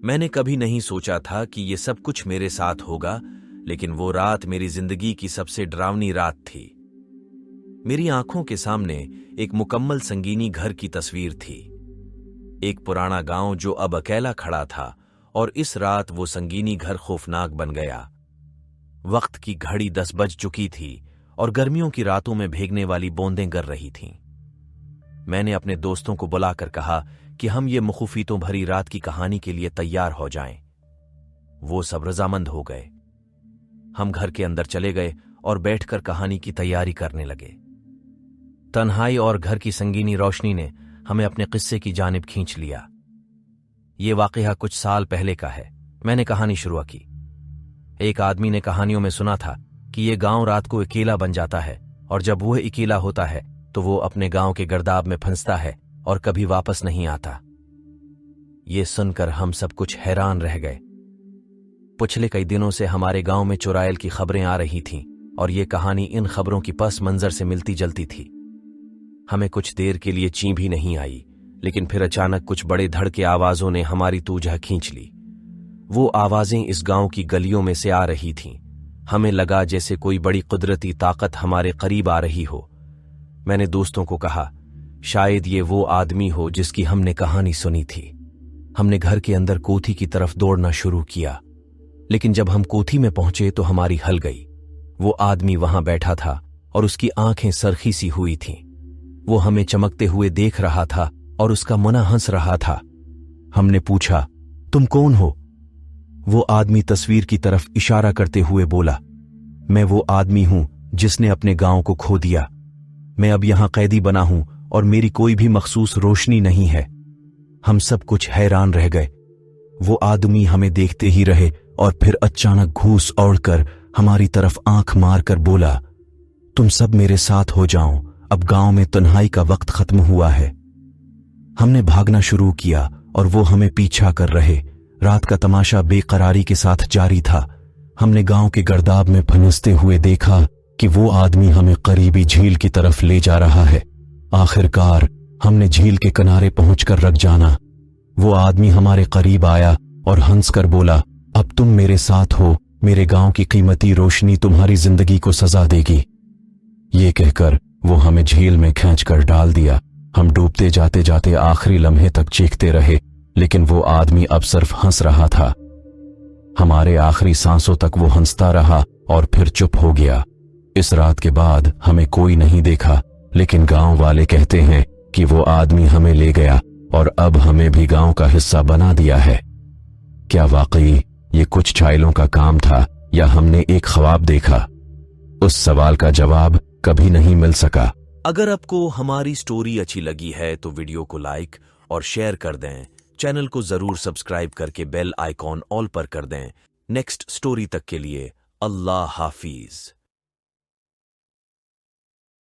मैंने कभी नहीं सोचा था कि ये सब कुछ मेरे साथ होगा, लेकिन वो रात मेरी जिंदगी की सबसे डरावनी रात थी। मेरी आंखों के सामने एक मुकम्मल संगीनी घर की तस्वीर थी। एक पुराना गांव जो अब अकेला खड़ा था, और इस रात वो संगीनी घर खौफनाक बन गया। वक्त की घड़ी 10 बज चुकी थी और गर्मियों की रातों में भीगने वाली बूंदें गिर रही थीं। मैंने अपने दोस्तों को बुलाकर कहा कि हम ये मुखौफितों भरी रात की कहानी के लिए तैयार हो जाएं। वो सब रजामंद हो गए। हम घर के अंदर चले गए और बैठकर कहानी की तैयारी करने लगे। तन्हाई और घर की संगीनी रोशनी ने हमें अपने किस्से की जानिब खींच लिया। ये वाकया कुछ साल पहले का है। मैंने कहानी शुरू की। एक आदमी ने कहानियों में सुना था कि ये गांव रात को अकेला बन जाता है, और जब वो अकेला होता है तो वो अपने गांव के गर्दाब में फंसता है और कभी वापस नहीं आता। ये सुनकर हम सब कुछ हैरान रह गए। पिछले कई दिनों से हमारे गांव में चुड़ैल की खबरें आ रही थीं, और ये कहानी इन खबरों की पस मंजर से मिलती जलती थी। हमें कुछ देर के लिए चीं भी नहीं आई, लेकिन फिर अचानक कुछ बड़े धड़ के आवाजों ने हमारी तूजह खींच ली। वो आवाजें इस गांव की गलियों में से आ रही थीं। हमें लगा जैसे कोई बड़ी कुदरती ताकत हमारे करीब आ रही हो। मैंने दोस्तों को कहा, शायद ये वो आदमी हो जिसकी हमने कहानी सुनी थी। हमने घर के अंदर कोठी की तरफ दौड़ना शुरू किया, लेकिन जब हम कोठी में पहुंचे तो हमारी हल गई। वो आदमी वहां बैठा था और उसकी आंखें सरखी सी हुई थीं। वो हमें चमकते हुए देख रहा था और उसका मुंह हंस रहा था। हमने पूछा, तुम कौन हो? वो आदमी तस्वीर की तरफ इशारा करते हुए बोला, मैं वो आदमी हूं जिसने अपने गांव को खो दिया। मैं अब यहां कैदी बना हूं और मेरी कोई भी मखसूस रोशनी नहीं है। हम सब कुछ हैरान रह गए। वो आदमी हमें देखते ही रहे और फिर अचानक घूस ओढ़कर हमारी तरफ आंख मारकर बोला, तुम सब मेरे साथ हो जाओ, अब गांव में तन्हाई का वक्त खत्म हुआ है। हमने भागना शुरू किया और वो हमें पीछा कर रहे। रात का तमाशा बेकरारी के साथ जारी था। हमने गांव के गर्दाब में फंसते हुए देखा कि वो आदमी हमें करीबी झील की तरफ ले जा रहा है। आखिरकार हमने झील के किनारे पहुंचकर रख जाना। वो आदमी हमारे करीब आया और हंसकर बोला, अब तुम मेरे साथ हो, मेरे गांव की कीमती रोशनी तुम्हारी जिंदगी को सजा देगी। ये कहकर वो हमें झील में खींचकर डाल दिया। हम डूबते जाते जाते आखिरी लम्हे तक चीखते रहे, लेकिन वो आदमी अब सिर्फ हंस रहा था। हमारे आखिरी सांसों तक वो हंसता रहा और फिर चुप हो गया। इस रात के बाद हमें कोई नहीं देखा, लेकिन गांव वाले कहते हैं कि वो आदमी हमें ले गया और अब हमें भी गांव का हिस्सा बना दिया है। क्या वाकई ये कुछ छाइलों का काम था या हमने एक ख्वाब देखा? उस सवाल का जवाब कभी नहीं मिल सका। अगर आपको हमारी स्टोरी अच्छी लगी है तो वीडियो को लाइक और शेयर कर दें। चैनल को जरूर सब्सक्राइब करके बेल आइकॉन ऑल पर कर दें। नेक्स्ट स्टोरी तक के लिए अल्लाह हाफिज।